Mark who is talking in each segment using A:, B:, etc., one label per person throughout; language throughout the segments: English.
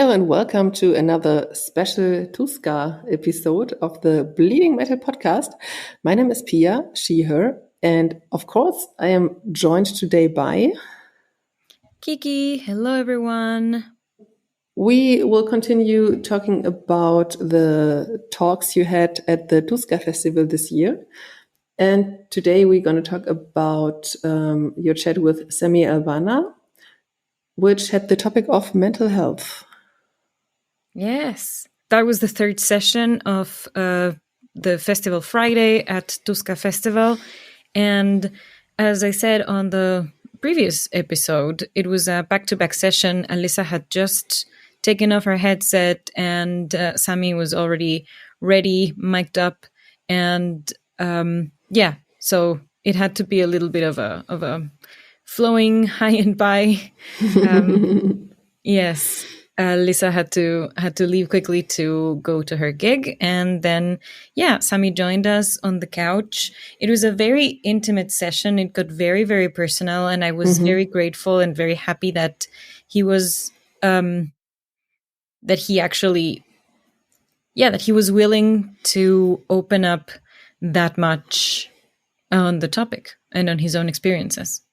A: Hello and welcome to another special Tuska episode of the Bleeding Metal podcast. My name is Pia, she, her, and of course I am joined today by
B: Kiki. Hello everyone.
A: We will continue talking about the talks you had at the Tuska Festival this year. And today we're going to talk about your chat with Samy Elbanna, which had the topic of mental health.
B: Yes, that was the third session of the Festival Friday at Tuska Festival. And as I said on the previous episode, it was a back-to-back session. Alyssa had just taken off her headset and Samy was already ready, mic'd up. And so it had to be a little bit of a flowing high and by. Yes. Lisa had to leave quickly to go to her gig. And then, Samy joined us on the couch. It was a very intimate session. It got very, very personal. And I was very grateful and very happy that he was, that he was willing to open up that much on the topic and on his own experiences.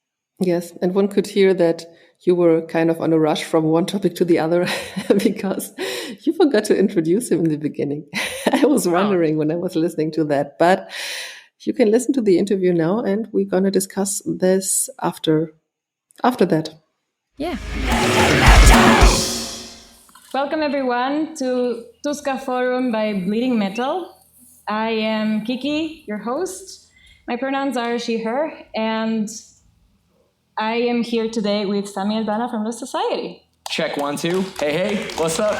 A: Yes. And one could hear that you were kind of on a rush from one topic to the other because you forgot to introduce him in the beginning. I was wondering when I was listening to that, but you can listen to the interview now and we're going to discuss this after that.
B: Yeah. Welcome everyone to TUSKA FORUM by Bleeding Metal. I am Kiki, your host. My pronouns are she, her, and I am here today with Samy Elbanna from the Society.
C: Check 1, 2. Hey, what's up?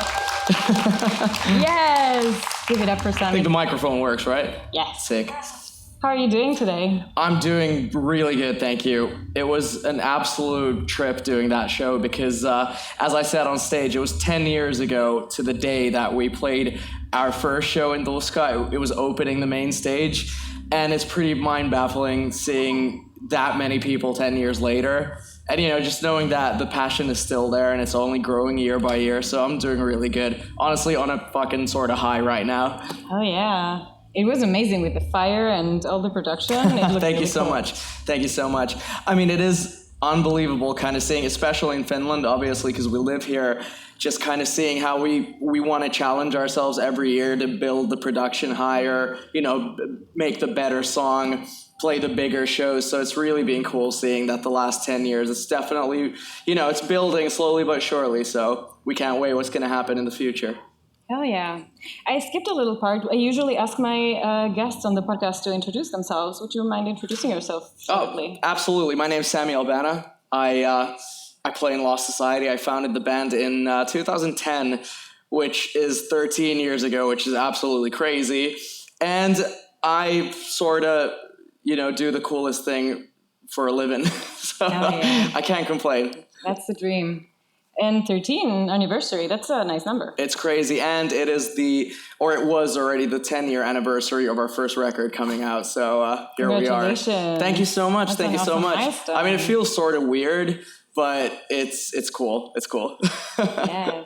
B: Yes! Give it up for Samy.
C: I think the microphone works, right?
B: Yeah.
C: Sick.
B: How are you doing today?
C: I'm doing really good, thank you. It was an absolute trip doing that show because, as I said on stage, it was 10 years ago to the day that we played our first show in Tuska. It was opening the main stage, and it's pretty mind-baffling seeing that many people 10 years later. And, just knowing that the passion is still there and it's only growing year by year. So I'm doing really good. Honestly, on a fucking sort of high right now.
B: Oh, yeah. It was amazing with the fire and all the production.
C: Thank you so much. Thank you so much. I mean, it is unbelievable kind of seeing, especially in Finland, obviously, because we live here, just kind of seeing how we want to challenge ourselves every year to build the production higher, make the better song, play the bigger shows. So it's really been cool seeing that the last 10 years, it's definitely, it's building slowly but surely. So we can't wait what's going to happen in the future.
B: Oh, yeah. I skipped a little part. I usually ask my guests on the podcast to introduce themselves. Would you mind introducing yourself shortly?
C: Oh, absolutely. My name's Samy Elbanna. I play in Lost Society. I founded the band in 2010, which is 13 years ago, which is absolutely crazy. And I sort of, do the coolest thing for a living. So I can't complain.
B: That's the dream. And 13 anniversary, that's a nice number.
C: It's crazy. And it is it was already the 10-year anniversary of our first record coming out. So here we are. Thank you so much. Thank you so much. Milestone. I mean, it feels sort of weird, but it's cool. It's cool.
B: Yes.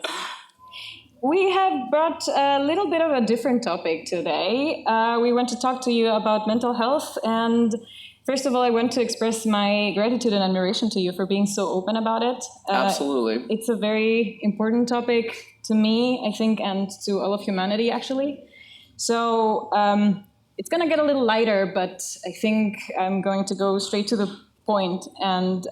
B: We have brought a little bit of a different topic today. We want to talk to you about mental health. And first of all, I want to express my gratitude and admiration to you for being so open about it.
C: Absolutely.
B: It's a very important topic to me, I think, and to all of humanity, actually. So it's going to get a little lighter, but I think I'm going to go straight to the point and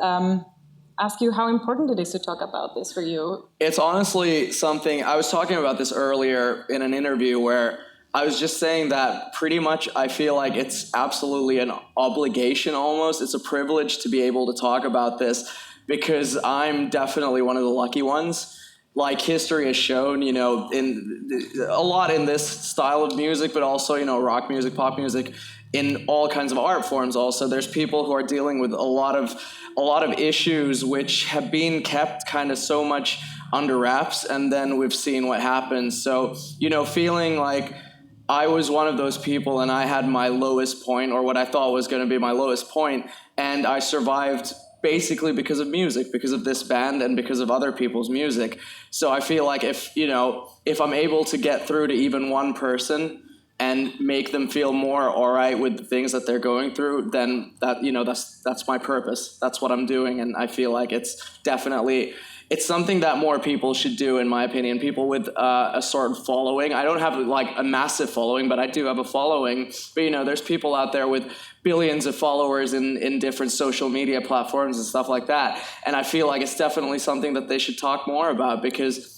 B: ask you how important it is to talk about this for you.
C: It's honestly something, I was talking about this earlier in an interview where I was just saying that pretty much I feel like it's absolutely an obligation almost. It's a privilege to be able to talk about this because I'm definitely one of the lucky ones. Like history has shown, in a lot in this style of music, but also, rock music, pop music, in all kinds of art forms also. There's people who are dealing with a lot of issues which have been kept kind of so much under wraps, and then we've seen what happens. So, feeling like I was one of those people and I had my lowest point, or what I thought was going to be my lowest point, and I survived basically because of music, because of this band and because of other people's music. So I feel like if I'm able to get through to even one person and make them feel more all right with the things that they're going through, then that's my purpose. That's what I'm doing. And I feel like it's something that more people should do, in my opinion. People with a sort of following. I don't have like a massive following, but I do have a following. But there's people out there with billions of followers in different social media platforms and stuff like that. And I feel like it's definitely something that they should talk more about, because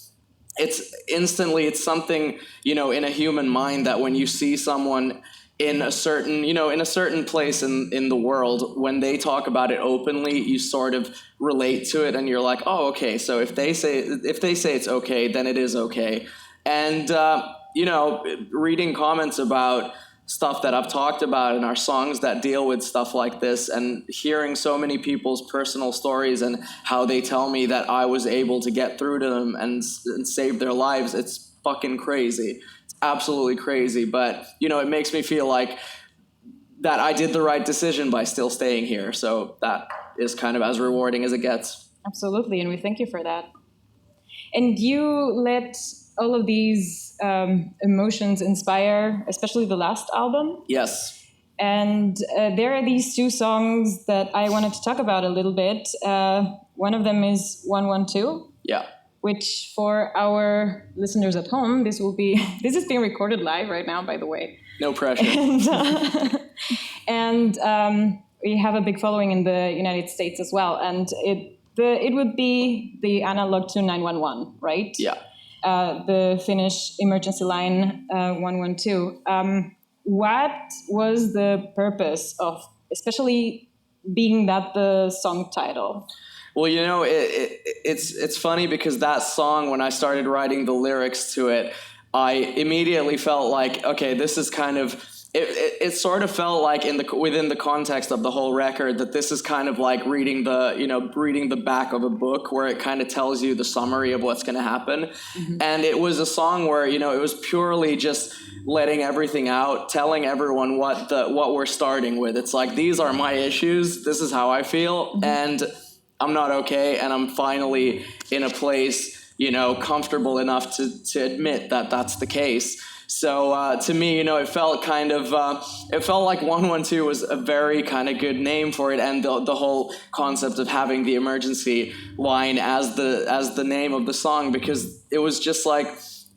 C: it's something, in a human mind, that when you see someone in a certain place in the world, when they talk about it openly, you sort of relate to it, and you're like, oh, okay, so if they say it's okay, then it is okay. And reading comments about stuff that I've talked about in our songs that deal with stuff like this, and hearing so many people's personal stories and how they tell me that I was able to get through to them and save their lives, it's fucking crazy. It's absolutely crazy. But, it makes me feel like that I did the right decision by still staying here. So that is kind of as rewarding as it gets.
D: Absolutely. And we thank you for that. And you let all of these emotions inspire, especially the last album.
C: Yes.
D: And there are these two songs that I wanted to talk about a little bit. One of them is 112.
C: Yeah.
D: Which, for our listeners at home, this is being recorded live right now, by the way.
C: No pressure.
D: And we have a big following in the United States as well. And it would be the analog to 911, right?
C: Yeah.
D: The Finnish emergency line 112. What was the purpose of, especially being that the song title?
C: Well, it's funny, because that song, when I started writing the lyrics to it, I immediately felt like, okay, this is kind of, it sort of felt like within the context of the whole record, that this is kind of like reading the back of a book, where it kind of tells you the summary of what's going to happen. Mm-hmm. And it was a song where, it was purely just letting everything out, telling everyone what we're starting with. It's like, these are my issues. This is how I feel. Mm-hmm. And I'm not okay. And I'm finally in a place, comfortable enough to admit that that's the case. So to me, it felt like 112 was a very kind of good name for it, and the whole concept of having the emergency line as the name of the song, because it was just like,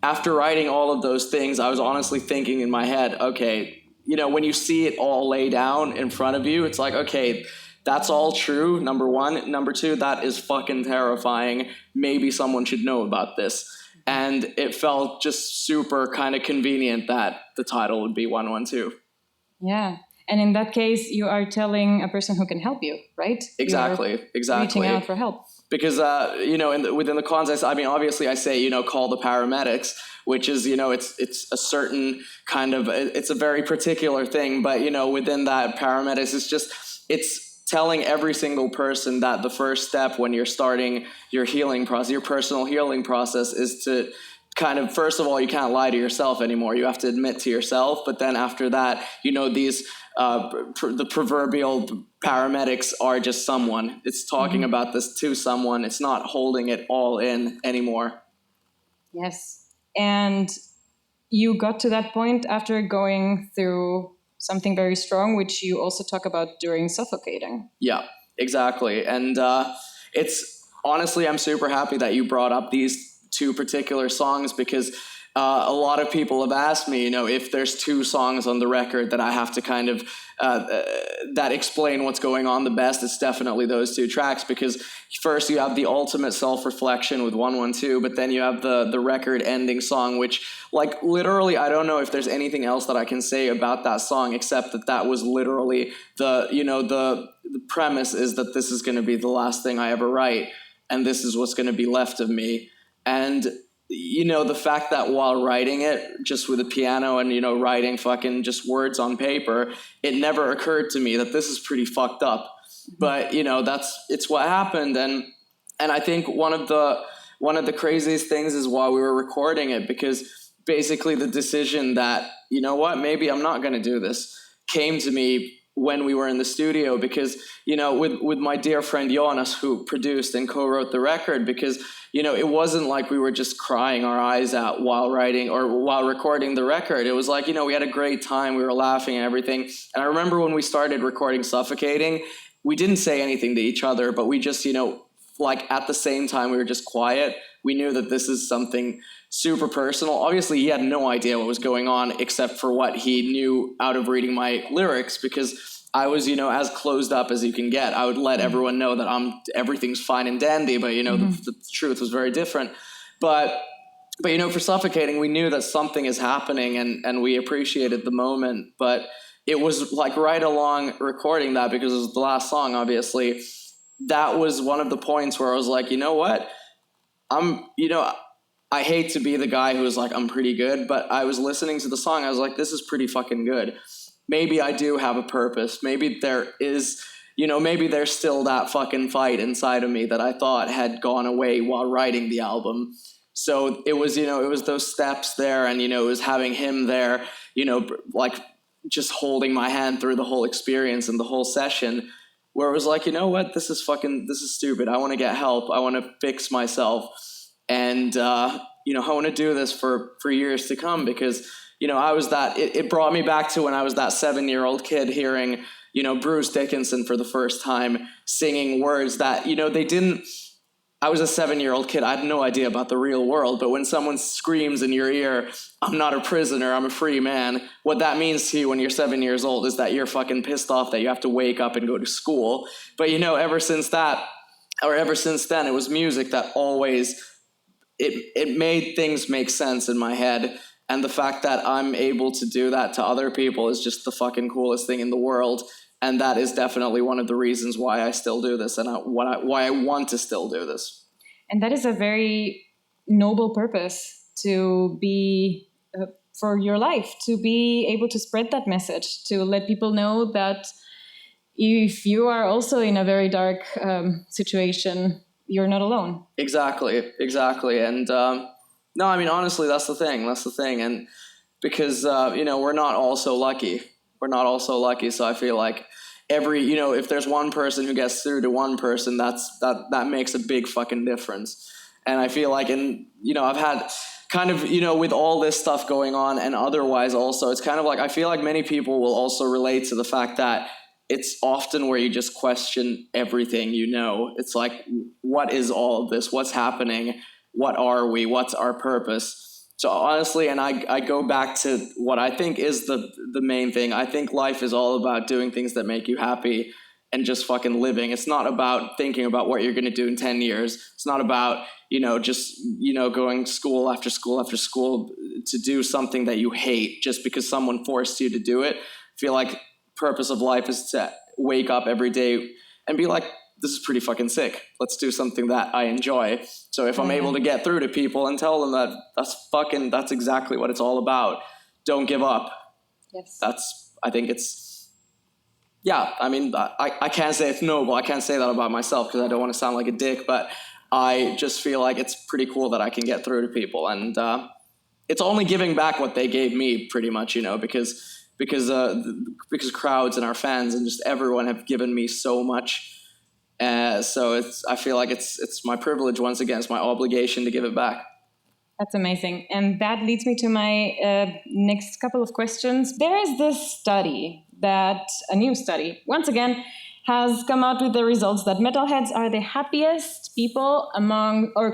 C: after writing all of those things, I was honestly thinking in my head, okay, when you see it all lay down in front of you, it's like, okay, that's all true, number one. Number two, that is fucking terrifying. Maybe someone should know about this. And it felt just super kind of convenient that the title would be 112.
D: Yeah. And in that case, you are telling a person who can help you, right?
C: Exactly.
D: Reaching out for help.
C: Because, within the context, I mean, obviously I say, call the paramedics, which is, it's a certain kind of, it's a very particular thing. But, within that, paramedics is just, it's telling every single person that the first step when you're starting your healing process, your personal healing process, is to kind of, first of all, you can't lie to yourself anymore. You have to admit to yourself. But then after that, these, the proverbial paramedics are just someone. It's talking about this to someone. It's not holding it all in anymore.
D: Yes. And you got to that point after going through something very strong, which you also talk about during Suffocating.
C: Yeah, exactly. And it's honestly, I'm super happy that you brought up these two particular songs, because a lot of people have asked me, if there's two songs on the record that I have to kind of, that explain what's going on the best, it's definitely those two tracks. Because first you have the ultimate self-reflection with 112, but then you have the record ending song, which, like, literally, I don't know if there's anything else that I can say about that song, except that was literally the premise is that this is going to be the last thing I ever write, and this is what's going to be left of me. And the fact that while writing it just with a piano and, writing fucking just words on paper, it never occurred to me that this is pretty fucked up. But, it's what happened. And I think one of the craziest things is while we were recording it, because basically the decision that, maybe I'm not going to do this came to me when we were in the studio, because, you know, with my dear friend Jonas, who produced and co-wrote the record, because, you know, it wasn't like we were just crying our eyes out while writing or while recording the record. It was like, you know, we had a great time, we were laughing and everything. And I remember when we started recording Suffocating, we didn't say anything to each other, but we just, you know, like at the same time we were just quiet. We knew that this is something super personal. Obviously, he had no idea what was going on except for what he knew out of reading my lyrics, because I was, you know, as closed up as you can get. I would let everyone know that everything's fine and dandy, but, you know, the truth was very different. But, you know, for Suffocating, we knew that something is happening, and we appreciated the moment. But it was like right along recording that, because it was the last song, obviously, that was one of the points where I was like, you know what? I hate to be the guy who was like, I'm pretty good, but I was listening to the song. I was like, this is pretty fucking good. Maybe I do have a purpose. Maybe there is, you know, maybe there's still that fucking fight inside of me that I thought had gone away while writing the album. So it was, you know, it was those steps there, and, you know, it was having him there, you know, like just holding my hand through the whole experience and the whole session, where it was like, you know what, this is stupid. I want to get help. I want to fix myself. And, you know, I want to do this for years to come, because, you know, it brought me back to when I was that 7-year-old kid hearing, you know, Bruce Dickinson for the first time, singing words that, you know, I was a 7-year-old kid. I had no idea about the real world. But when someone screams in your ear, I'm not a prisoner, I'm a free man, what that means to you when you're 7 years old is that you're fucking pissed off that you have to wake up and go to school. But, you know, ever since then, it was music that always, it made things make sense in my head. And the fact that I'm able to do that to other people is just the fucking coolest thing in the world. And that is definitely one of the reasons why I still do this, and why I want to still do this.
D: And that is a very noble purpose to be for your life, to be able to spread that message, to let people know that if you are also in a very dark situation, you're not alone. Exactly.
C: And no, I mean, honestly, that's the thing. And because, you know, we're not all so lucky. So I feel like you know, if there's one person who gets through to one person, that makes a big fucking difference. And I feel like, you know, I've had kind of, you know, with all this stuff going on and otherwise also, it's kind of like, I feel like many people will also relate to the fact that it's often where you just question everything, you know. It's like, what is all of this? What's happening? What are we? What's our purpose? So honestly, and I go back to what I think is the main thing. I think life is all about doing things that make you happy and just fucking living. It's not about thinking about what you're going to do in 10 years. It's not about, you know, just, you know, going school after school after school to do something that you hate just because someone forced you to do it. I feel like purpose of life is to wake up every day and be like, this is pretty fucking sick. Let's do something that I enjoy. So if I'm able to get through to people and tell them that that's exactly what it's all about. Don't give up.
D: Yes.
C: I mean, I can't say it's noble. I can't say that about myself because I don't want to sound like a dick, but I just feel like it's pretty cool that I can get through to people. And it's only giving back what they gave me pretty much, you know, because crowds and our fans and just everyone have given me so much. So I feel like it's my privilege once again. It's my obligation to give it back.
D: That's amazing. And that leads me to my next couple of questions. There is this a new study, once again, has come out with the results that metalheads are the happiest people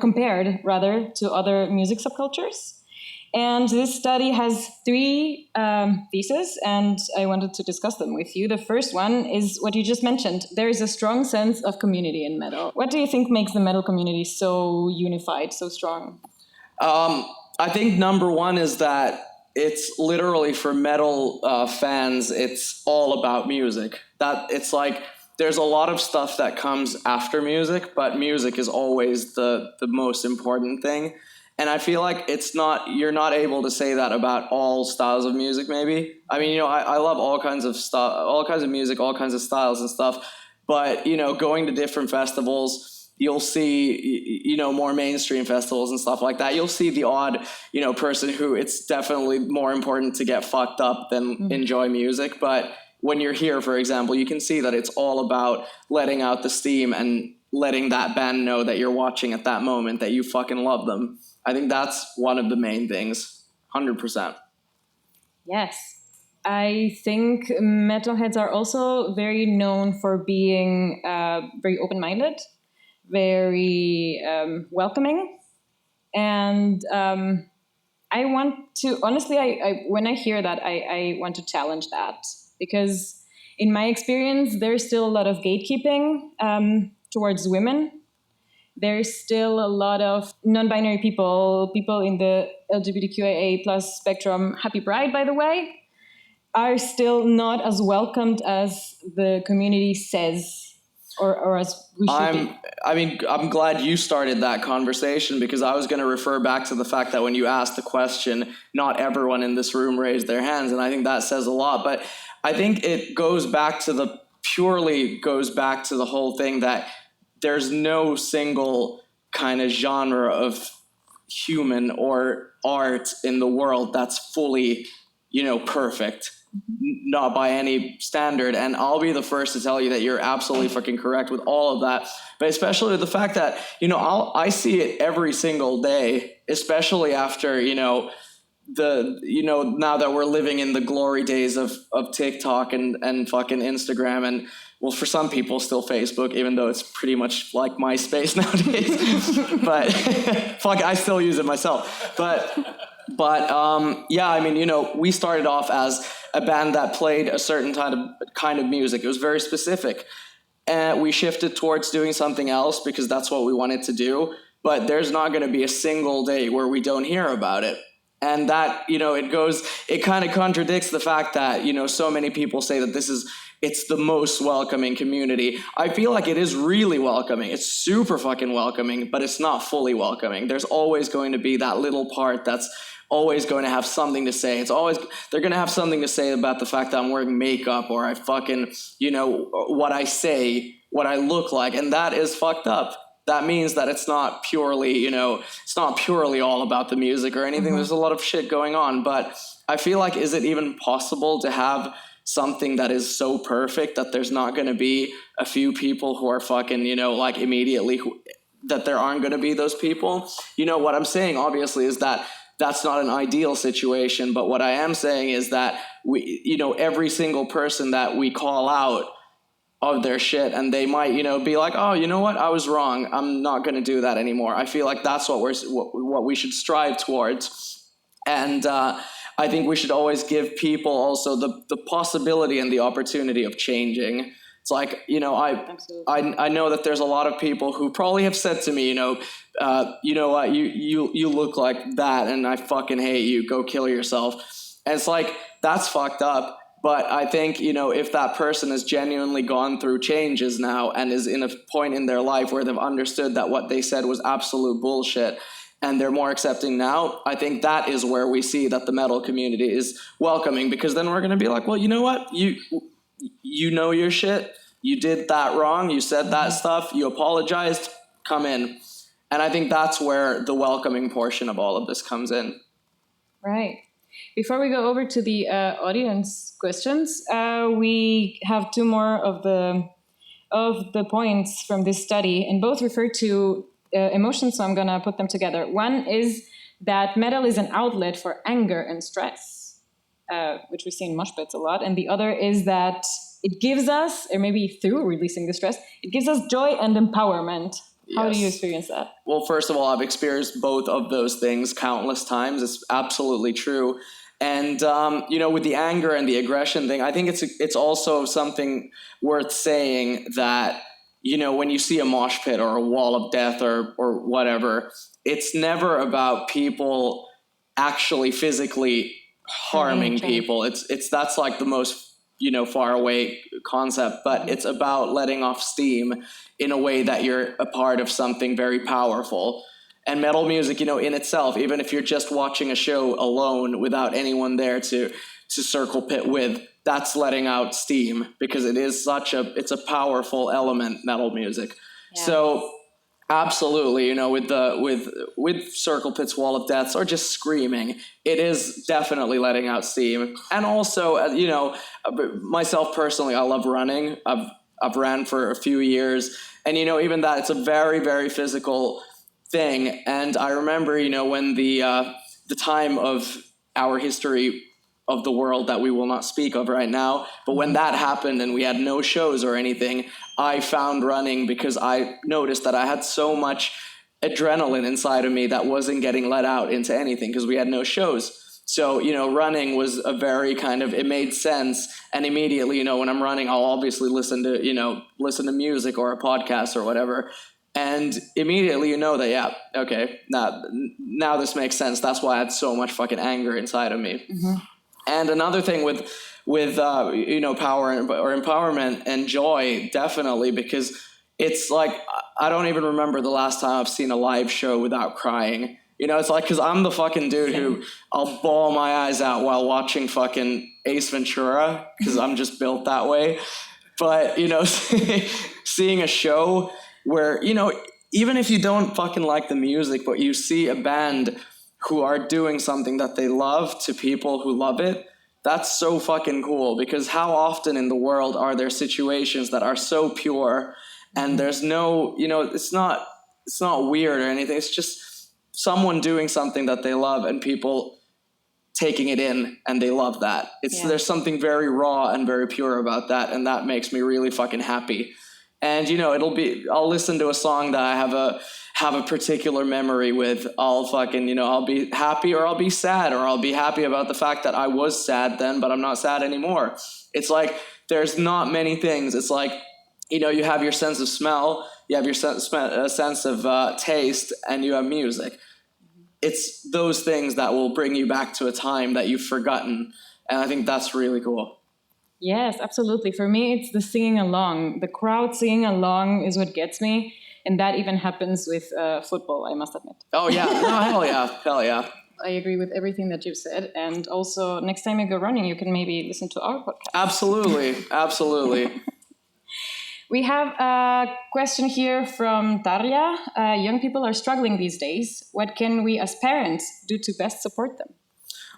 D: compared to other music subcultures. And this study has 3 theses, and I wanted to discuss them with you. The first one is what you just mentioned. There is a strong sense of community in metal. What do you think makes the metal community so unified, so strong?
C: I think number one is that it's literally for metal fans, it's all about music. That it's like there's a lot of stuff that comes after music, but music is always the most important thing. And I feel like you're not able to say that about all styles of music, maybe. I mean, you know, I love all kinds of stuff, all kinds of music, all kinds of styles and stuff. But, you know, going to different festivals, you'll see, you know, more mainstream festivals and stuff like that. You'll see the odd, you know, person who it's definitely more important to get fucked up than enjoy music. But when you're here, for example, you can see that it's all about letting out the steam and letting that band know that you're watching at that moment, that you fucking love them. I think that's one of the main things, 100%.
D: Yes. I think metalheads are also very known for being very open-minded, very welcoming. And I want to, honestly, I when I hear that, I want to challenge that. Because in my experience, there's still a lot of gatekeeping towards women. There's still a lot of non-binary people in the LGBTQIA plus spectrum, happy pride, by the way, are still not as welcomed as the community says, or as we should be.
C: I'm glad you started that conversation, because I was going to refer back to the fact that when you asked the question, not everyone in this room raised their hands, and I think that says a lot. But I think it goes back to the whole thing that there's no single kind of genre of human or art in the world that's fully, perfect. Not by any standard. And I'll be the first to tell you that you're absolutely fucking correct with all of that. But especially with the fact that, I see it every single day, especially after, now that we're living in the glory days of TikTok and fucking Instagram, and well, for some people still Facebook, even though it's pretty much like MySpace nowadays. But fuck, I still use it myself. But we started off as a band that played a certain kind of music. It was very specific. And we shifted towards doing something else because that's what we wanted to do. But there's not going to be a single day where we don't hear about it. And that, it kind of contradicts the fact that, so many people say that it's the most welcoming community. I feel like it is really welcoming. It's super fucking welcoming, but it's not fully welcoming. There's always going to be that little part that's always going to have something to say. They're going to have something to say about the fact that I'm wearing makeup, or I fucking, what I say, what I look like. And that is fucked up. That means that it's not purely, it's not purely all about the music or anything. Mm-hmm. There's a lot of shit going on. But I feel like, is it even possible to have something that is so perfect that there's not going to be a few people who are fucking, immediately, that there aren't going to be those people? What I'm saying, obviously, is that that's not an ideal situation. But what I am saying is that we, every single person that we call out of their shit, and they might, be like, oh, you know what, I was wrong, I'm not going to do that anymore. I feel like that's what we should strive towards. And I think we should always give people also the possibility and the opportunity of changing. It's like, I know that there's a lot of people who probably have said to me, you know what, you look like that, and I fucking hate you, go kill yourself. And it's like, that's fucked up. But I think, if that person has genuinely gone through changes now and is in a point in their life where they've understood that what they said was absolute bullshit, and they're more accepting now, I think that is where we see that the metal community is welcoming, because then we're going to be like, well, you know what? You know your shit. You did that wrong. You said that stuff. You apologized. Come in. And I think that's where the welcoming portion of all of this comes in.
D: Right. Before we go over to the audience questions, we have two more of the points from this study, and both refer to emotions, so I'm going to put them together. One is that metal is an outlet for anger and stress, which we see in mosh pits a lot, and the other is that it gives us, or maybe through releasing the stress, it gives us joy and empowerment. How do you experience that? Well,
C: first of all, I've experienced both of those things countless times. It's absolutely true. And, with the anger and the aggression thing, I think it's also something worth saying that, when you see a mosh pit or a wall of death or whatever, it's never about people actually physically harming people. That's like the most, far away concept, but it's about letting off steam in a way that you're a part of something very powerful. And metal music, in itself, even if you're just watching a show alone without anyone there to circle pit with, that's letting out steam, because it's a powerful element, metal music. Yeah. So Absolutely, with Circle Pit's Wall of Deaths or just screaming, it is definitely letting out steam. And also, myself personally, I love running. I've ran for a few years, and even that, it's a very, very physical thing. And I remember, when the time of our history of the world that we will not speak of right now, but when that happened and we had no shows or anything, I found running because I noticed that I had so much adrenaline inside of me that wasn't getting let out into anything because we had no shows. So, running was a very it made sense. And immediately, when I'm running, I'll obviously listen to music or a podcast or whatever. And immediately that, yeah, okay, now this makes sense. That's why I had so much fucking anger inside of me. Mm-hmm. And another thing with power or empowerment and joy, definitely, because it's like, I don't even remember the last time I've seen a live show without crying. It's like, because I'm the fucking dude who I'll bawl my eyes out while watching fucking Ace Ventura, because I'm just built that way. But, seeing a show where, even if you don't fucking like the music, but you see a band who are doing something that they love to people who love it, that's so fucking cool. Because how often in the world are there situations that are so pure and there's no, it's not weird or anything. It's just someone doing something that they love and people taking it in, and they love that. There's something very raw and very pure about that, and that makes me really fucking happy. And I'll listen to a song that I have a particular memory with. I'll fucking, I'll be happy or I'll be sad, or I'll be happy about the fact that I was sad then, but I'm not sad anymore. It's like, there's not many things. It's like, you have your sense of smell, you have your sense of taste, and you have music. It's those things that will bring you back to a time that you've forgotten. And I think that's really cool.
D: Yes, absolutely. For me, it's the singing along. The crowd singing along is what gets me. And that even happens with football, I must admit.
C: Oh, yeah. No, hell yeah.
D: I agree with everything that you've said. And also, next time you go running, you can maybe listen to our podcast.
C: Absolutely.
D: We have a question here from Tarja. Young people are struggling these days. What can we as parents do to best support them?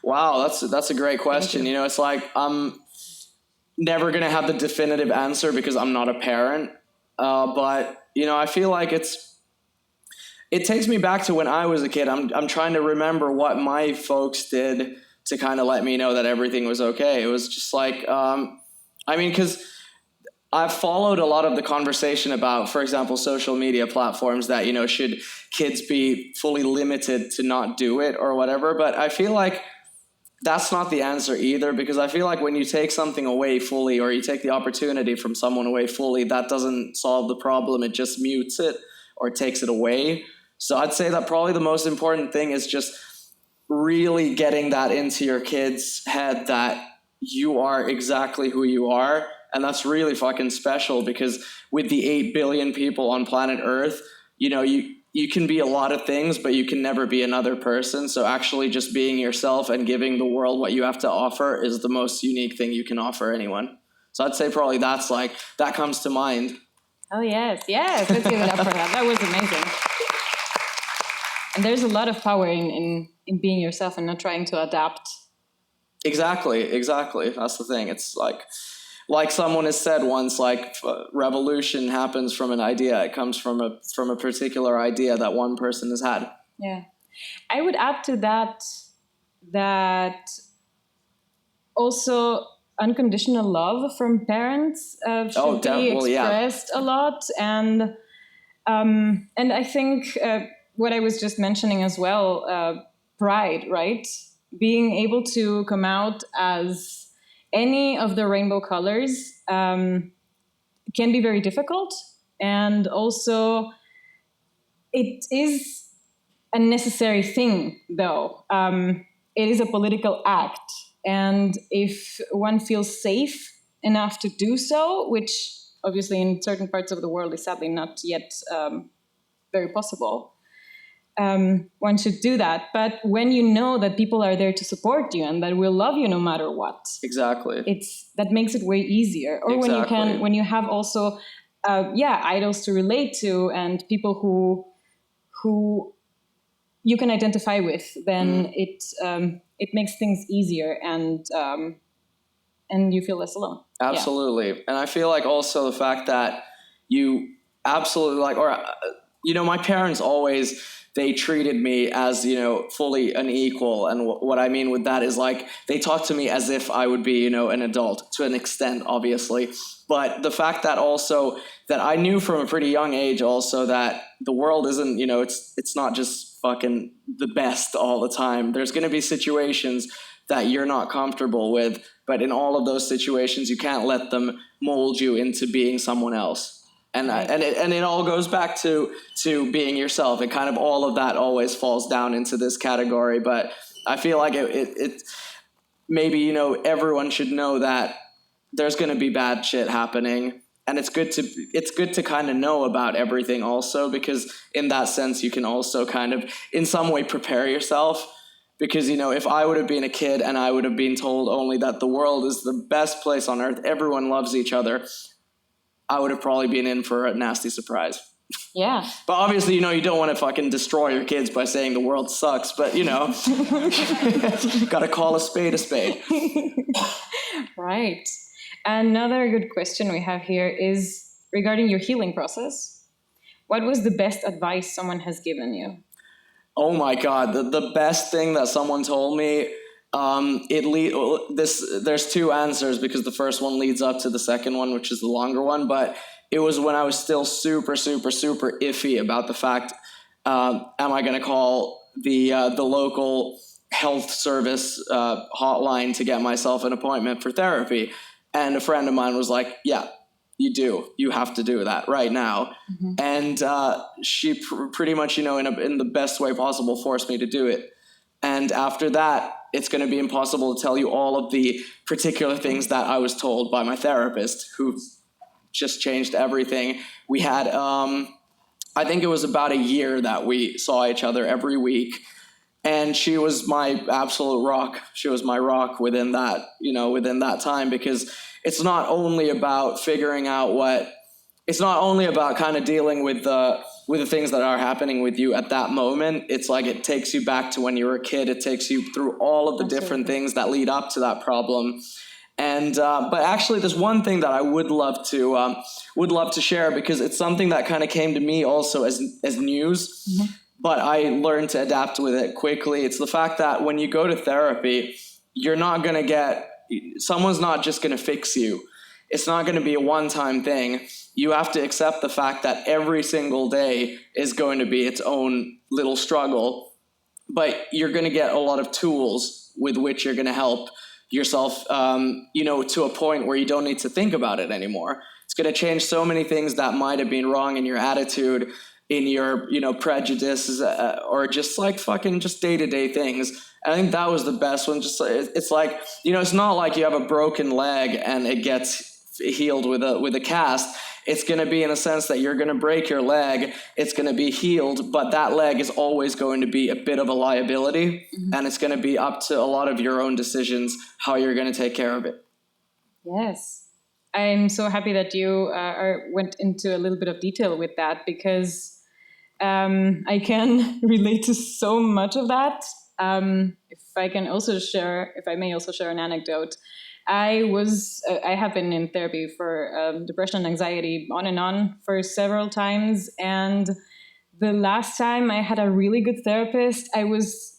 C: Wow, that's a great question. It's like, I'm never going to have the definitive answer because I'm not a parent. But, I feel like it takes me back to when I was a kid. I'm trying to remember what my folks did to kind of let me know that everything was okay. It was just like, because I've followed a lot of the conversation about, for example, social media platforms that, should kids be fully limited to not do it or whatever. But I feel like that's not the answer either, because I feel like when you take something away fully, or you take the opportunity from someone away fully, that doesn't solve the problem. It just mutes it or takes it away. So I'd say that probably the most important thing is just really getting that into your kid's head that you are exactly who you are. And that's really fucking special, because with the 8 billion people on planet Earth, you can be a lot of things, but you can never be another person. So actually just being yourself and giving the world what you have to offer is the most unique thing you can offer anyone. So I'd say probably that comes to mind.
D: Oh, yes. Let's give it up for that. That was amazing. And there's a lot of power in being yourself and not trying to adapt. Exactly.
C: That's the thing. It's like someone has said once, like, revolution happens from an idea. It comes from a particular idea that one person has had.
D: Yeah. I would add to that also unconditional love from parents should be expressed a lot. And I think what I was just mentioning as well, pride, right? Being able to come out as any of the rainbow colors can be very difficult. And also, it is a necessary thing, though. It is a political act. And if one feels safe enough to do so, which obviously in certain parts of the world is sadly not yet very possible, one should do that. But when you know that people are there to support you and that will love you no matter what,
C: exactly,
D: that makes it way easier. Or when you have also idols to relate to and people who you can identify with, then it makes things easier and you feel less alone.
C: Absolutely. Yeah. And I feel like also the fact that you absolutely my parents always, they treated me as, fully an equal. And what I mean with that is like, they talked to me as if I would be, an adult to an extent, obviously. But the fact that also that I knew from a pretty young age also that the world isn't, it's not just fucking the best all the time. There's going to be situations that you're not comfortable with, but in all of those situations, you can't let them mold you into being someone else. And it all goes back to being yourself. And kind of all of that always falls down into this category. But I feel like it maybe, everyone should know that there's going to be bad shit happening. And it's good to kind of know about everything also, because in that sense, you can also kind of in some way prepare yourself. Because, if I would have been a kid and I would have been told only that the world is the best place on earth, everyone loves each other, I would have probably been in for a nasty surprise.
D: Yeah.
C: But obviously, you don't want to fucking destroy your kids by saying the world sucks. But, got to call a spade a spade.
D: Right. Another good question we have here is regarding your healing process. What was the best advice someone has given you?
C: Oh my God, the best thing that someone told me, there's two answers because the first one leads up to the second one, which is the longer one, but it was when I was still super, super, super iffy about the fact, am I going to call the local health service hotline to get myself an appointment for therapy? And a friend of mine was like, yeah, you do. You have to do that right now. Mm-hmm. And she pretty much, in the best way possible, forced me to do it. And after that, it's going to be impossible to tell you all of the particular things that I was told by my therapist, who just changed everything. We had, I think it was about a year that we saw each other every week. And she was my absolute rock. She was my rock within that, within that time, because it's not only about figuring out it's not only about kind of dealing with the things that are happening with you at that moment. It's like it takes you back to when you were a kid. It takes you through all of the different things that lead up to that problem. And but actually, there's one thing that I would love to share, because it's something that kind of came to me also as news. Mm-hmm. But I learned to adapt with it quickly. It's the fact that when you go to therapy, someone's not just going to fix you. It's not going to be a one-time thing. You have to accept the fact that every single day is going to be its own little struggle, but you're going to get a lot of tools with which you're going to help yourself, to a point where you don't need to think about it anymore. It's going to change so many things that might have been wrong in your attitude, in your, prejudices, or just like fucking just day-to-day things. And I think that was the best one. Just it's like, it's not like you have a broken leg and it gets healed with a cast. It's going to be in a sense that you're going to break your leg. It's going to be healed, but that leg is always going to be a bit of a liability. Mm-hmm. And it's going to be up to a lot of your own decisions how you're going to take care of it.
D: Yes. I'm so happy that you went into a little bit of detail with that, because I can relate to so much of that. If I may also share an anecdote. I have been in therapy for depression and anxiety on and on for several times. And the last time I had a really good therapist, I was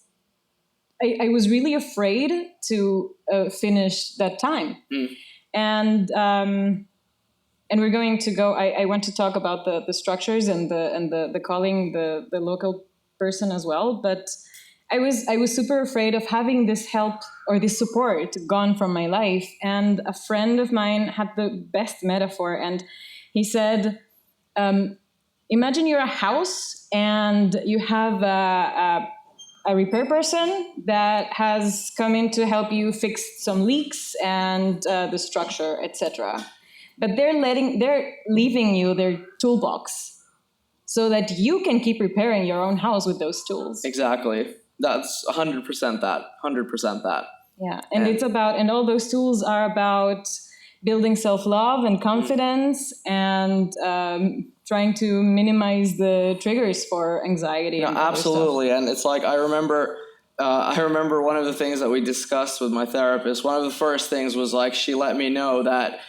D: really afraid to finish that time. Mm. And we're going to go, I want to talk about the structures and the calling the local person as well. But I was super afraid of having this help or this support gone from my life. And a friend of mine had the best metaphor. And he said, imagine you're a house and you have a repair person that has come in to help you fix some leaks and the structure, etc. But they're leaving you their toolbox so that you can keep repairing your own house with those tools.
C: Exactly. That's 100% that. 100% that.
D: Yeah. And it's about, and all those tools are about building self-love and confidence and trying to minimize the triggers for anxiety.
C: No, absolutely. And it's like, I remember one of the things that we discussed with my therapist. One of the first things was like, she let me know that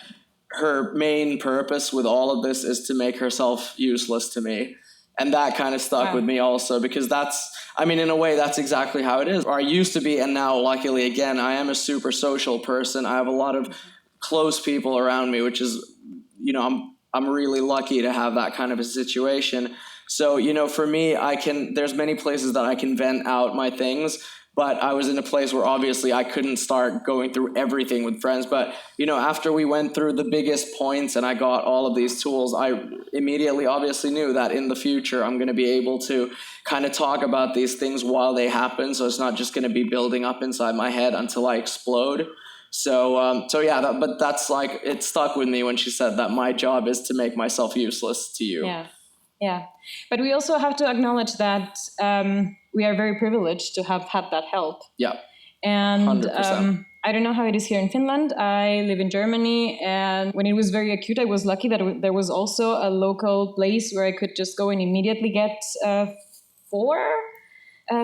C: her main purpose with all of this is to make herself useless to me. And that kind of stuck with me also, because in a way, that's exactly how it is. Or I used to be, and now, luckily, again, I am a super social person. I have a lot of close people around me, which is, I'm really lucky to have that kind of a situation. So, for me, there's many places that I can vent out my things, but I was in a place where obviously I couldn't start going through everything with friends. But, after we went through the biggest points and I got all of these tools, I immediately obviously knew that in the future I'm going to be able to kind of talk about these things while they happen. So it's not just going to be building up inside my head until I explode. But that's like, it stuck with me when she said that my job is to make myself useless to you.
D: Yeah. But we also have to acknowledge that we are very privileged to have had that help.
C: Yeah.
D: And I don't know how it is here in Finland. I live in Germany, and when it was very acute, I was lucky that there was also a local place where I could just go and immediately get 4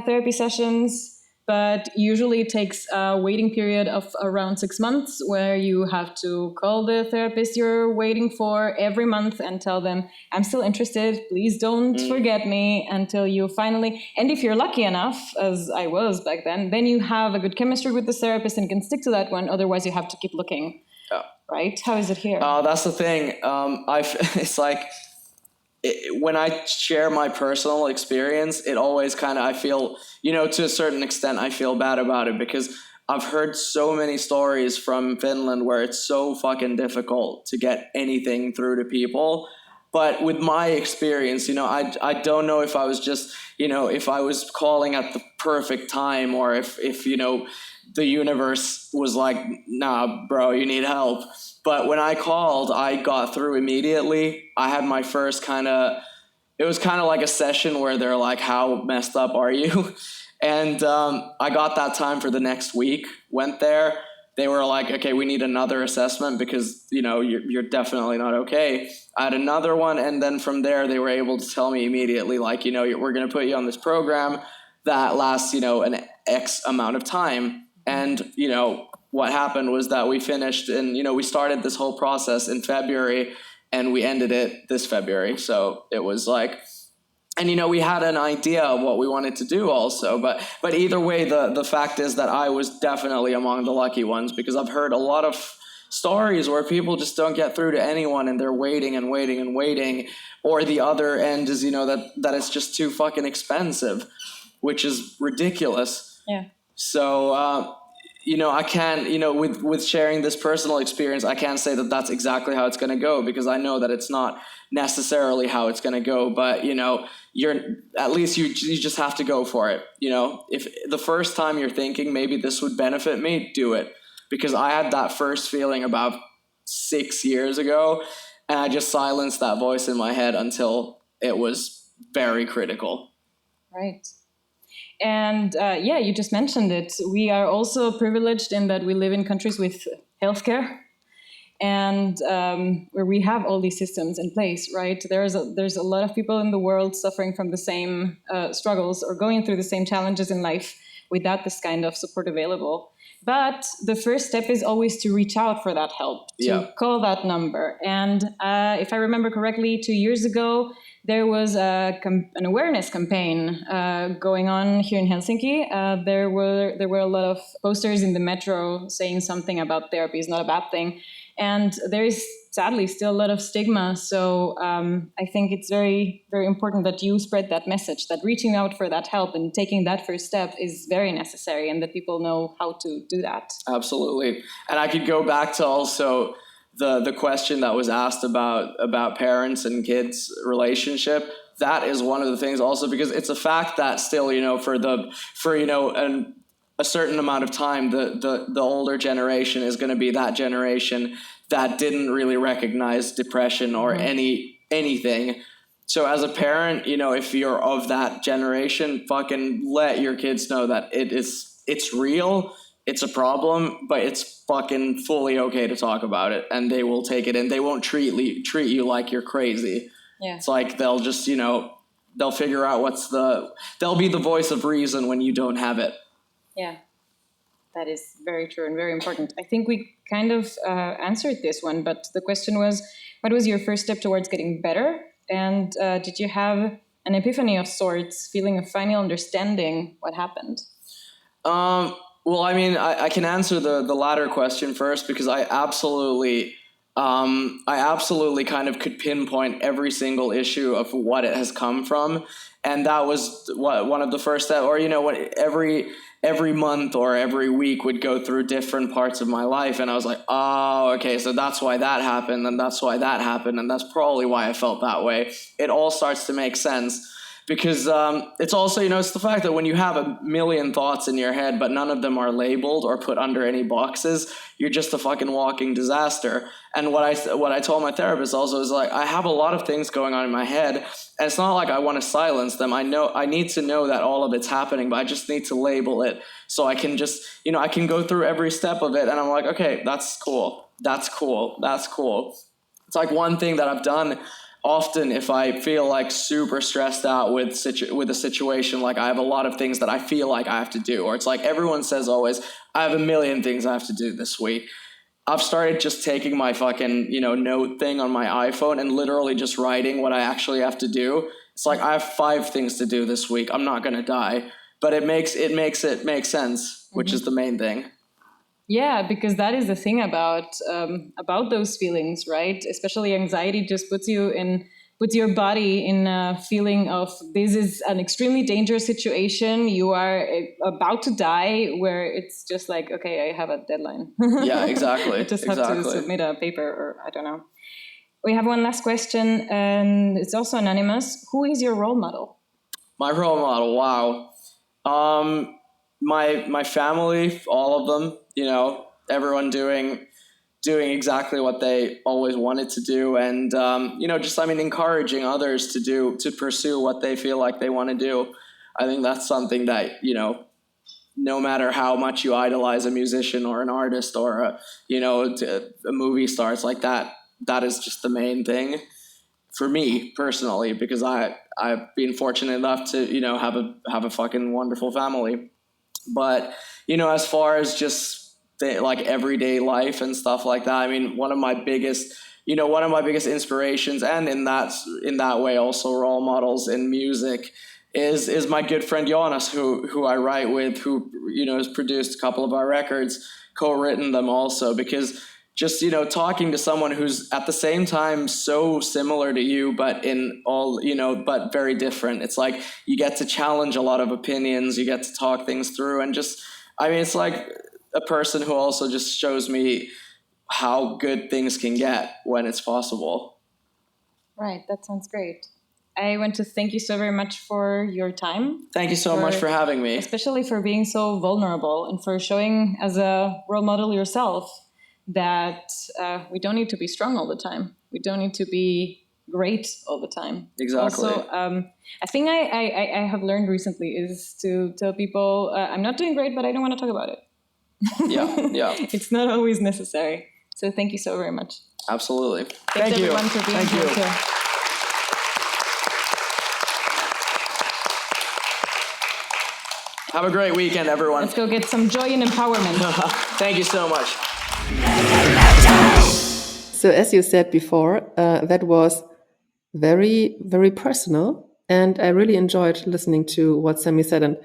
D: therapy sessions. But usually it takes a waiting period of around 6 months, where you have to call the therapist you're waiting for every month and tell them, I'm still interested, please don't forget me, until you finally, and if you're lucky enough, as I was back then you have a good chemistry with the therapist and can stick to that one. Otherwise you have to keep looking.
C: Yeah.
D: Right? How is it here?
C: That's the thing. It's like, when I share my personal experience, it always kind of, I feel, to a certain extent, I feel bad about it, because I've heard so many stories from Finland where it's so fucking difficult to get anything through to people. But with my experience, I don't know if I was just, if I was calling at the perfect time, or if the universe was like, nah, bro, you need help. But when I called, I got through immediately. I had my first it was kind of like a session where they're like, how messed up are you? And I got that time for the next week, went there. They were like, okay, we need another assessment because, you're definitely not okay. I had another one. And then from there, they were able to tell me immediately, like, we're going to put you on this program that lasts, an X amount of time. And, what happened was that we finished and, we started this whole process in February and we ended it this February. So it was like, and, we had an idea of what we wanted to do also. But either way, the fact is that I was definitely among the lucky ones, because I've heard a lot of stories where people just don't get through to anyone and they're waiting and waiting and waiting. Or the other end is, that it's just too fucking expensive, which is ridiculous.
D: Yeah.
C: So, I can't, with sharing this personal experience, I can't say that that's exactly how it's going to go, because I know that it's not necessarily how it's going to go. But, at least you just have to go for it. If the first time you're thinking maybe this would benefit me, do it. Because I had that first feeling about 6 years ago, and I just silenced that voice in my head until it was very critical.
D: Right. And you just mentioned it. We are also privileged in that we live in countries with healthcare, and where we have all these systems in place, right? There's a lot of people in the world suffering from the same struggles or going through the same challenges in life without this kind of support available. But the first step is always to reach out for that help, to call that number. And if I remember correctly, 2 years ago, there was an awareness campaign going on here in Helsinki. There were a lot of posters in the metro saying something about therapy is not a bad thing. And there is sadly still a lot of stigma. So I think it's very, very important that you spread that message, that reaching out for that help and taking that first step is very necessary, and that people know how to do that.
C: Absolutely. And I could go back to also the question that was asked about parents and kids relationship. That is one of the things also, because it's a fact that still, a certain amount of time, the older generation is going to be that generation that didn't really recognize depression or anything. So as a parent, if you're of that generation, fucking let your kids know that it's real. it's a problem, but it's fucking fully okay to talk about it, and they will take it, and they won't treat you like you're crazy.
D: Yeah.
C: It's like they'll just, they'll figure out they'll be the voice of reason when you don't have it.
D: Yeah, that is very true and very important. I think we kind of answered this one, but the question was, what was your first step towards getting better? And did you have an epiphany of sorts, feeling of final understanding what happened?
C: Well, I mean, I can answer the latter question first, because I absolutely kind of could pinpoint every single issue of what it has come from. And that was one of the first steps, or, when every month or every week would go through different parts of my life. And I was like, oh, okay, so that's why that happened. And that's why that happened. And that's probably why I felt that way. It all starts to make sense. Because it's also, it's the fact that when you have a million thoughts in your head, but none of them are labeled or put under any boxes, you're just a fucking walking disaster. And what I told my therapist also is, like, I have a lot of things going on in my head, and it's not like I want to silence them. I know I need to know that all of it's happening, but I just need to label it so I can just, I can go through every step of it, and I'm like, okay, that's cool. That's cool. That's cool. It's like one thing that I've done often if I feel like super stressed out with a situation, like I have a lot of things that I feel like I have to do, or it's like everyone says always, I have a million things I have to do this week. I've started just taking my fucking, note thing on my iPhone and literally just writing what I actually have to do. It's like, I have 5 things to do this week. I'm not going to die, but it makes it make sense, which is the main thing.
D: Yeah, because that is the thing about those feelings, right? Especially anxiety just puts your body in a feeling of, this is an extremely dangerous situation. You are about to die, where it's just like, okay, I have a deadline.
C: Yeah, exactly.
D: I just have to submit a paper, or I don't know. We have one last question, and it's also anonymous. Who is your role model?
C: My role model, wow. My family, all of them, everyone doing exactly what they always wanted to do. And, encouraging others to pursue what they feel like they want to do. I think that's something that, no matter how much you idolize a musician or an artist or a movie star, it's like that is just the main thing for me personally, because I've been fortunate enough to, have a fucking wonderful family. But, as far as just everyday life and stuff like that, I mean, one of my biggest inspirations, and in that way also role models in music, is my good friend Jonas, who I write with, who, has produced a couple of our records, co-written them also, because just, talking to someone who's at the same time so similar to you, but in all, but very different. It's like you get to challenge a lot of opinions, you get to talk things through, and just, I mean, it's like a person who also just shows me how good things can get when it's possible.
D: Right, that sounds great. I want to thank you so very much for your time.
C: Thank you so much for having me.
D: Especially for being so vulnerable and for showing as a role model yourself that we don't need to be strong all the time. We don't need to be great all the time.
C: Exactly.
D: Also, a thing I have learned recently is to tell people, I'm not doing great, but I don't want to talk about it.
C: Yeah.
D: It's not always necessary. So thank you so very much.
C: Absolutely.
D: Thanks everyone for being here too.
C: Have a great weekend, everyone.
D: Let's go get some joy and empowerment.
C: Thank you so much.
A: So as you said before, that was very, very personal. And I really enjoyed listening to what Samy said. And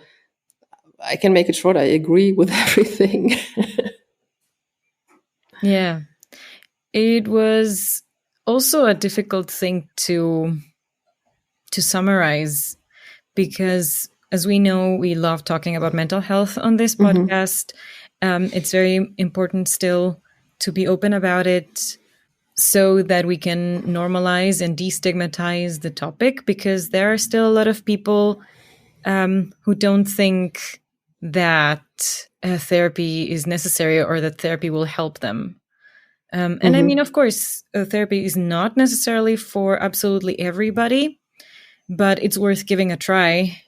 A: I can make it short. I agree with everything.
B: Yeah. It was also a difficult thing to summarize, because as we know, we love talking about mental health on this podcast. It's very important still to be open about it so that we can normalize and destigmatize the topic, because there are still a lot of people who don't think that therapy is necessary or that therapy will help them. And I mean, of course, therapy is not necessarily for absolutely everybody, but it's worth giving a try.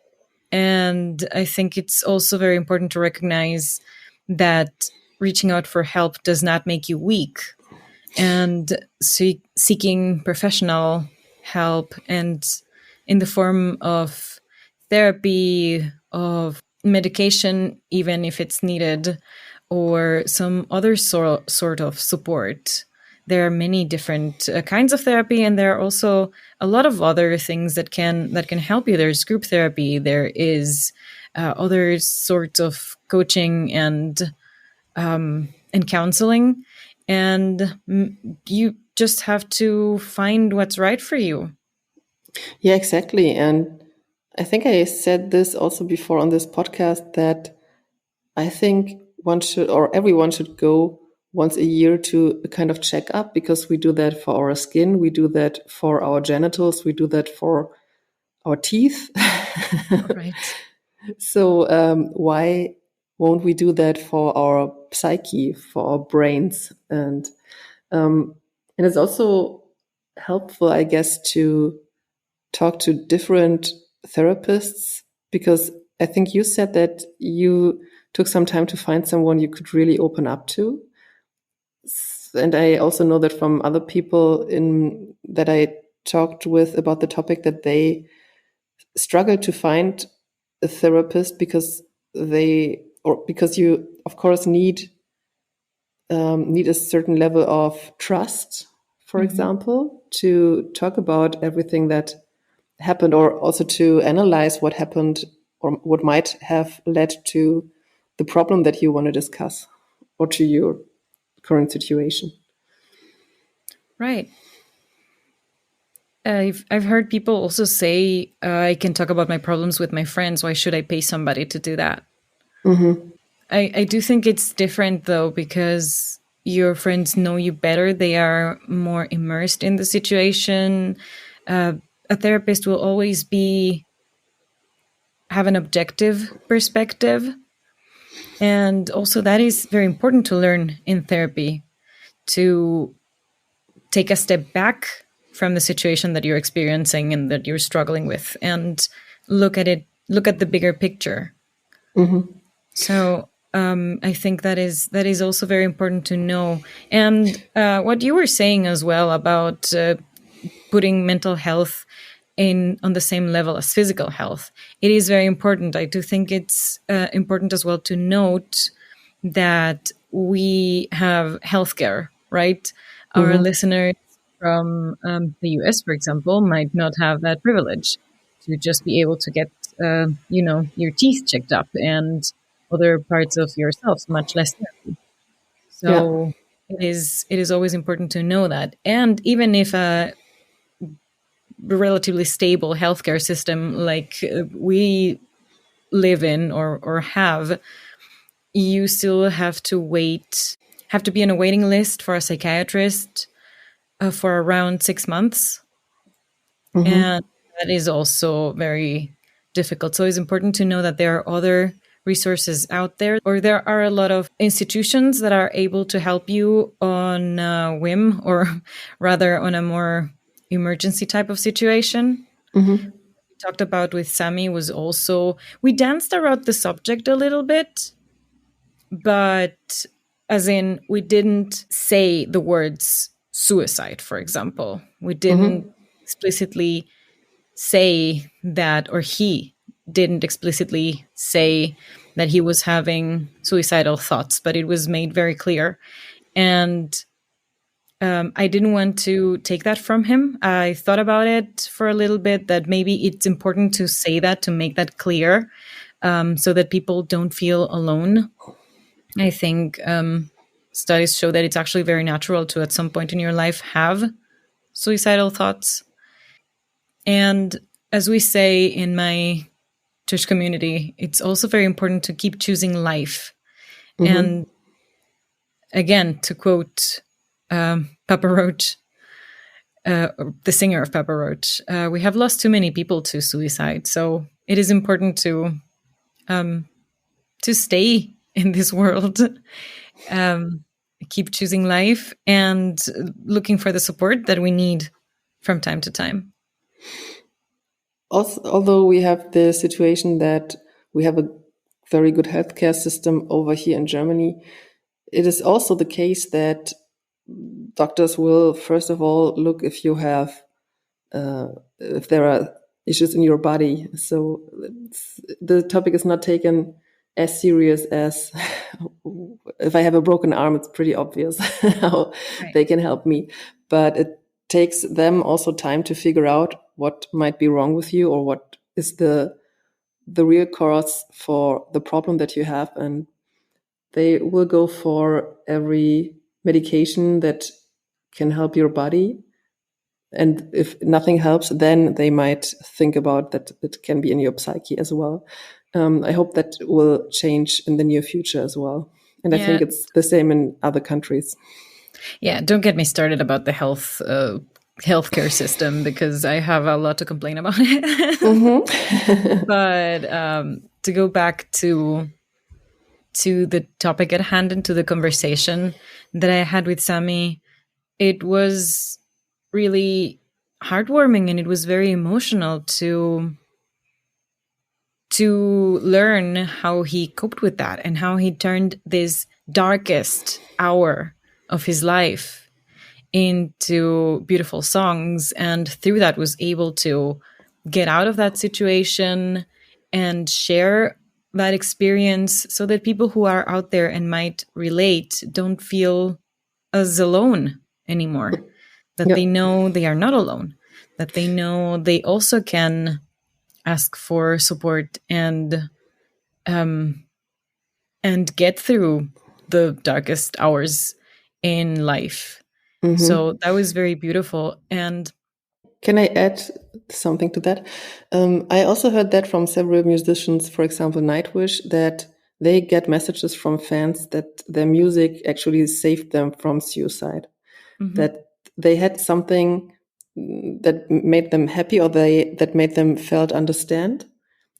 B: And I think it's also very important to recognize that reaching out for help does not make you weak, and seeking professional help, and in the form of therapy, of medication, even if it's needed, or some other sort of support. There are many different kinds of therapy, and there are also a lot of other things that can help you. There's group therapy. There is other sorts of coaching and counseling, and you just have to find what's right for you.
A: Yeah, exactly. And I think I said this also before on this podcast, that I think one should, or everyone should go once a year to a kind of checkup, because we do that for our skin, we do that for our genitals, we do that for our teeth.
B: Right.
A: So why won't we do that for our psyche, for our brains? And it's also helpful, I guess, to talk to different therapists, because I think you said that you took some time to find someone you could really open up to. And I also know that from other people that I talked with about the topic, that they struggle to find a therapist because you, of course, need a certain level of trust, for example, to talk about everything that happened, or also to analyze what happened or what might have led to the problem that you want to discuss, or to your current situation.
B: Right. I've heard people also say, I can talk about my problems with my friends. Why should I pay somebody to do that?
A: Mm-hmm.
B: I do think it's different, though, because your friends know you better. They are more immersed in the situation. A therapist will always have an objective perspective. And also that is very important to learn in therapy, to take a step back from the situation that you're experiencing and that you're struggling with, and look at the bigger picture.
A: Mm-hmm.
B: So I think that is also very important to know. And what you were saying as well about putting mental health on the same level as physical health, it is very important. I do think it's important as well to note that we have healthcare, right? Our listeners from the US, for example, might not have that privilege to just be able to get, your teeth checked up and other parts of yourself, much less therapy. So it is always important to know that. And even if a relatively stable healthcare system like we live in or have, you still have to be on a waiting list for a psychiatrist for around 6 months. And that is also very difficult. So it's important to know that there are other resources out there, or there are a lot of institutions that are able to help you on a whim, or rather on a more emergency type of situation. We talked about with Samy was also, we danced around the subject a little bit, but as in, we didn't say the words suicide, for example. We didn't explicitly say that, or he didn't explicitly say that he was having suicidal thoughts, but it was made very clear. And I didn't want to take that from him. I thought about it for a little bit, that maybe it's important to say that, to make that clear, so that people don't feel alone. I think studies show that it's actually very natural to, at some point in your life, have suicidal thoughts. And as we say in my Tush community, it's also very important to keep choosing life. And again, to quote Papa Roach, the singer of Papa Roach, we have lost too many people to suicide. So it is important to stay in this world, keep choosing life, and looking for the support that we need from time to time.
A: Also, although we have the situation that we have a very good healthcare system over here in Germany, it is also the case that doctors will first of all look if you have if there are issues in your body. So the topic is not taken as serious as if I have a broken arm. It's pretty obvious how they can help me, but it takes them also time to figure out what might be wrong with you or what is the real cause for the problem that you have, and they will go for every medication that can help your body. And if nothing helps, then they might think about that it can be in your psyche as well. I hope that will change in the near future as well. And I think it's the same in other countries.
B: Yeah, don't get me started about the healthcare system, because I have a lot to complain about it.
A: Mm-hmm.
B: But to go back to the topic at hand and to the conversation that I had with Samy, it was really heartwarming and it was very emotional to learn how he coped with that and how he turned this darkest hour of his life into beautiful songs, and through that was able to get out of that situation and share that experience so that people who are out there and might relate don't feel as alone anymore, that they know they are not alone, that they know they also can ask for support and get through the darkest hours in life. Mm-hmm. So that was very beautiful. And
A: can I add something to that? I also heard that from several musicians, for example, Nightwish, that they get messages from fans that their music actually saved them from suicide, mm-hmm. that they had something that made them happy or that made them felt understand,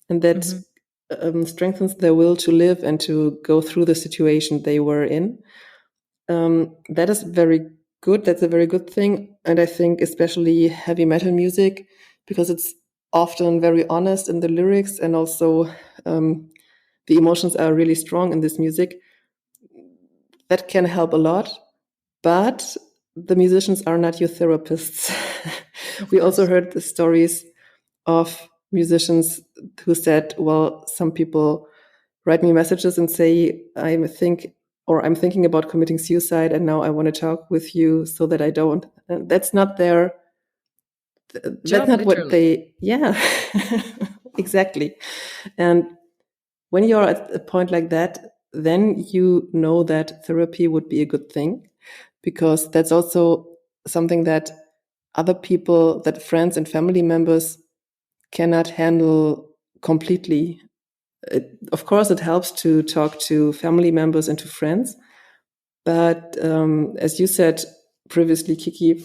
A: and that mm-hmm. Strengthens their will to live and to go through the situation they were in. That is very good. That's a very good thing. And I think especially heavy metal music, because it's often very honest in the lyrics, and also the emotions are really strong in this music. That can help a lot. But the musicians are not your therapists. We also heard the stories of musicians who said, well, some people write me messages and say, I'm thinking about committing suicide, and now I want to talk with you so that I don't. And that's not their job, that's not literally what they, exactly. And when you're at a point like that, then you know that therapy would be a good thing, because that's also something that other people, that friends and family members cannot handle completely. Of course, it helps to talk to family members and to friends. But as you said previously, Kiki,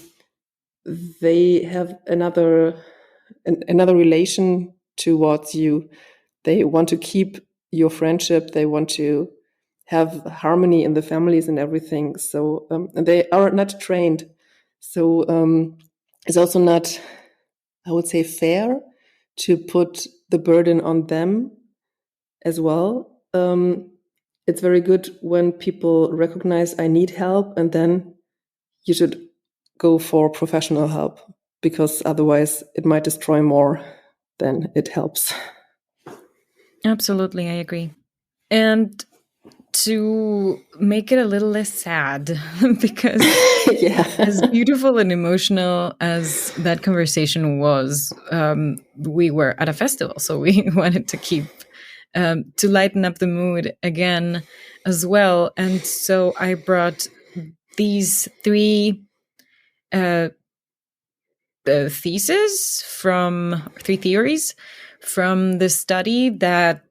A: they have another relation towards you. They want to keep your friendship. They want to have harmony in the families and everything. So and they are not trained. So it's also not, I would say, fair to put the burden on them as well. It's very good when people recognize I need help, and then you should go for professional help, because otherwise it might destroy more than it helps.
B: Absolutely, I agree. And to make it a little less sad, because as beautiful and emotional as that conversation was, we were at a festival, so we wanted to keep to lighten up the mood again as well. And so I brought these three theories from the study that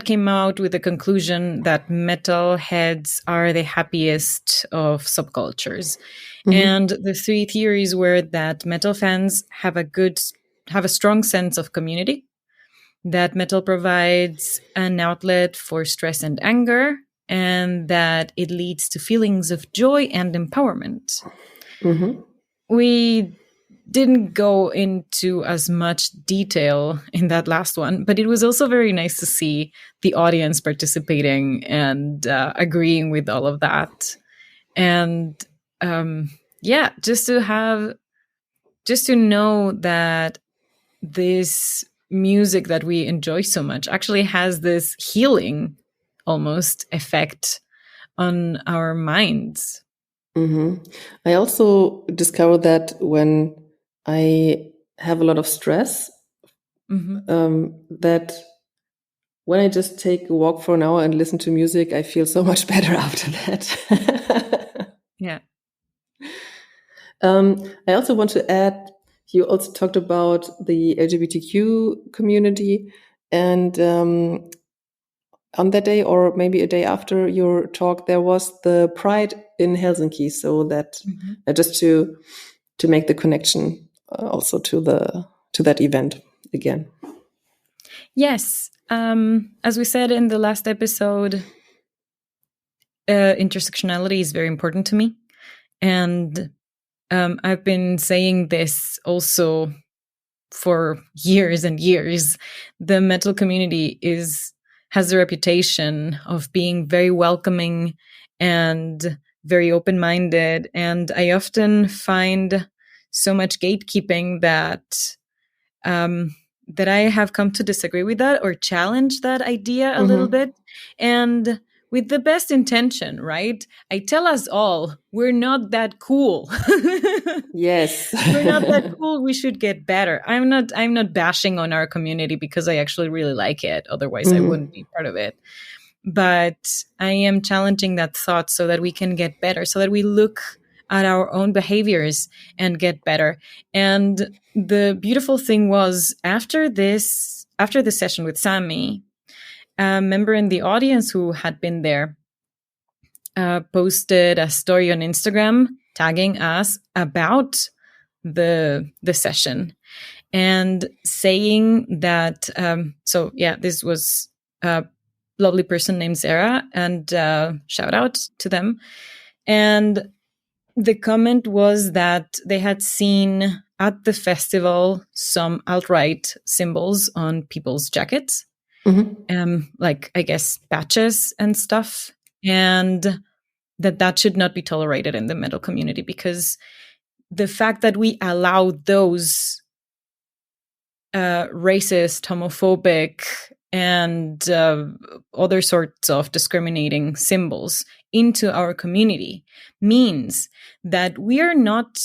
B: came out with the conclusion that metalheads are the happiest of subcultures. Mm-hmm. And the three theories were that metal fans have a strong sense of community, that metal provides an outlet for stress and anger, and that it leads to feelings of joy and empowerment. Mm-hmm. We didn't go into as much detail in that last one, but it was also very nice to see the audience participating and agreeing with all of that. And just to know that this music that we enjoy so much actually has this healing almost effect on our minds.
A: Mm-hmm. I also discovered that when I have a lot of stress, that when I just take a walk for an hour and listen to music, I feel so much better after that.
B: Yeah.
A: I also want to add, you also talked about the LGBTQ community, and on that day, or maybe a day after your talk, there was the Pride in Helsinki. So that just to make the connection also to that event again.
B: Yes, as we said in the last episode, intersectionality is very important to me, and I've been saying this also for years and years. The metal community has a reputation of being very welcoming and very open-minded, and I often find so much gatekeeping that I have come to disagree with that or challenge that idea a little bit, and with the best intention, right? I tell us all, we're not that cool.
A: Yes.
B: We're not that cool. We should get better. I'm not bashing on our community because I actually really like it. Otherwise, I wouldn't be part of it. But I am challenging that thought so that we can get better, so that we look at our own behaviors and get better. And the beautiful thing was after the session with Samy, a member in the audience who had been there posted a story on Instagram tagging us about the session and saying that this was a lovely person named Sarah, and shout out to them. And the comment was that they had seen at the festival some alt-right symbols on people's jackets, like, I guess, patches and stuff, and that should not be tolerated in the metal community, because the fact that we allow those racist, homophobic, and other sorts of discriminating symbols into our community means that we are not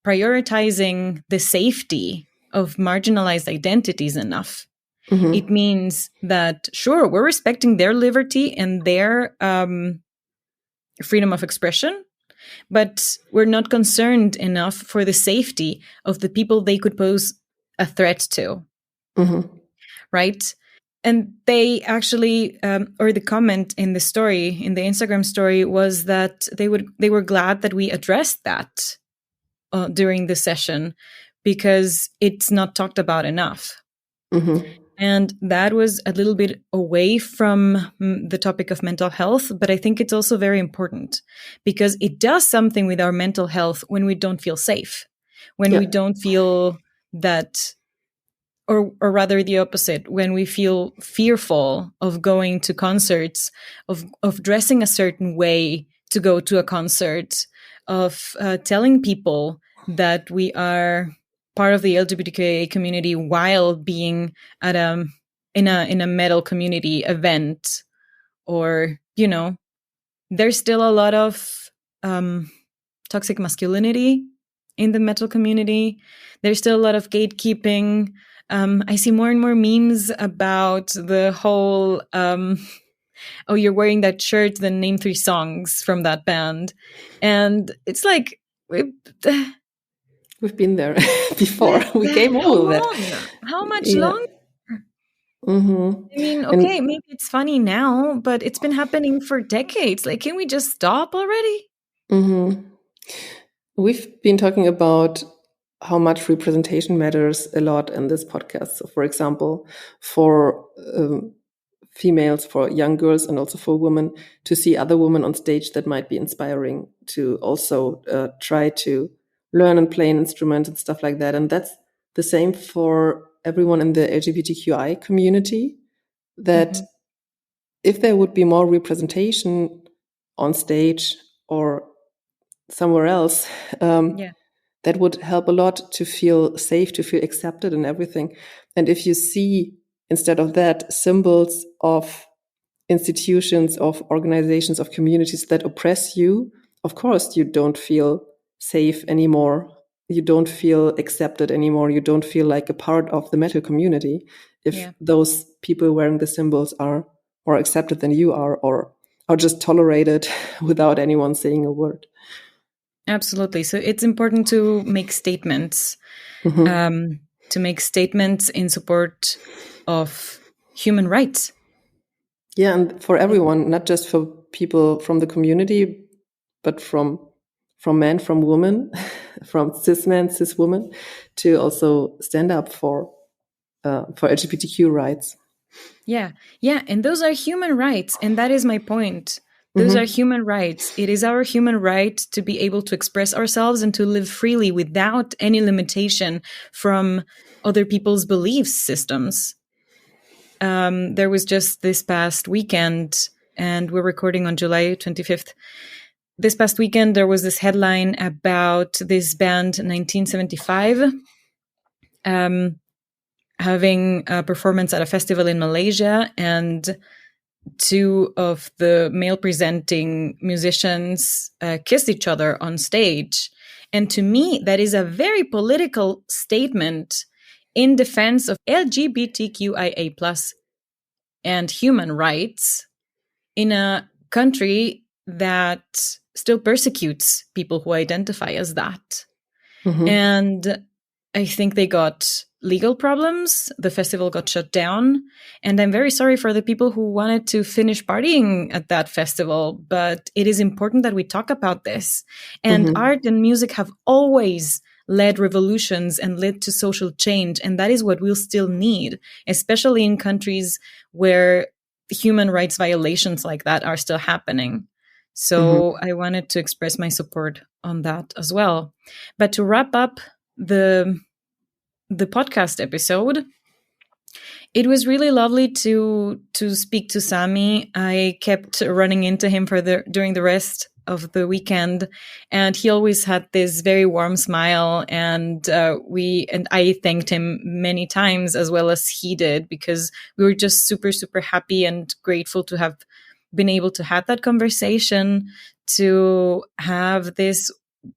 B: prioritizing the safety of marginalized identities enough. It means that, sure, we're respecting their liberty and their freedom of expression, but we're not concerned enough for the safety of the people they could pose a threat to. Right? And they actually, or the comment in the story, in the Instagram story, was that they were glad that we addressed that during the session, because it's not talked about enough. And that was a little bit away from the topic of mental health, but I think it's also very important, because it does something with our mental health when we don't feel safe, when we don't feel that, or rather the opposite, when we feel fearful of going to concerts, of dressing a certain way to go to a concert, of telling people that we are part of the LGBTQIA community while being at in a metal community event, or, you know, there's still a lot of toxic masculinity in the metal community. There's still a lot of gatekeeping. I see more and more memes about the whole, oh, you're wearing that shirt, then name 3 songs from that band. And it's like,
A: we've been there before. We came all of that.
B: How much longer? I mean, okay, maybe it's funny now, but it's been happening for decades. Like, can we just stop already?
A: We've been talking about how much representation matters a lot in this podcast. So, for example, for females, for young girls, and also for women, to see other women on stage that might be inspiring, to also try to learn and play an instrument and stuff like that. And that's the same for everyone in the LGBTQI community, that if there would be more representation on stage or somewhere else, that would help a lot to feel safe, to feel accepted and everything. And if you see, instead of that, symbols of institutions, of organizations, of communities that oppress you, of course, you don't feel safe anymore. You don't feel accepted anymore. You don't feel like a part of the metal community if those people wearing the symbols are more accepted than you are, or are just tolerated without anyone saying a word.
B: Absolutely. So it's important to make statements, in support of human rights.
A: Yeah, and for everyone, not just for people from the community, but from men, from women, from cis men, cis women, to also stand up for LGBTQ rights.
B: Yeah, and those are human rights, and that is my point. Those are human rights. It is our human right to be able to express ourselves and to live freely without any limitation from other people's belief systems. There was just this past weekend, and we're recording on July 25th. This past weekend, there was this headline about this band 1975 having a performance at a festival in Malaysia, and two of the male presenting musicians kissed each other on stage. And to me, that is a very political statement in defense of LGBTQIA+ and human rights in a country that still persecutes people who identify as that. And I think they got legal problems. The festival got shut down. And I'm very sorry for the people who wanted to finish partying at that festival. But it is important that we talk about this. And art and music have always led revolutions and led to social change. And that is what we'll still need, especially in countries where human rights violations like that are still happening. So I wanted to express my support on that as well. But to wrap up the podcast episode, it was really lovely to speak to Samy. I kept running into him during the rest of the weekend, and he always had this very warm smile, and I thanked him many times, as well as he did, because we were just super, super happy and grateful to have been able to have that conversation, to have this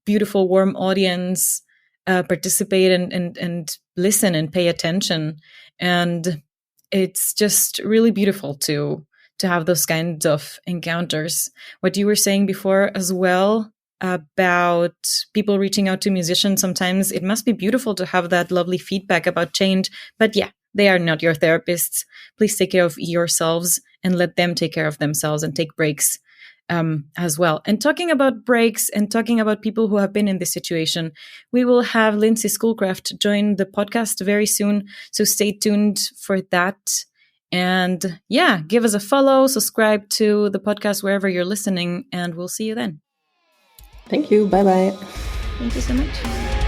B: beautiful, warm audience participate and listen and pay attention. And it's just really beautiful to have those kinds of encounters. What you were saying before as well about people reaching out to musicians, sometimes it must be beautiful to have that lovely feedback about change. But yeah, they are not your therapists. Please take care of yourselves and let them take care of themselves and take breaks as well. And talking about breaks and talking about people who have been in this situation, we will have Lindsay Schoolcraft join the podcast very soon. So stay tuned for that. And yeah, give us a follow, subscribe to the podcast wherever you're listening, and we'll see you then.
A: Thank you. Bye-bye.
B: Thank you so much.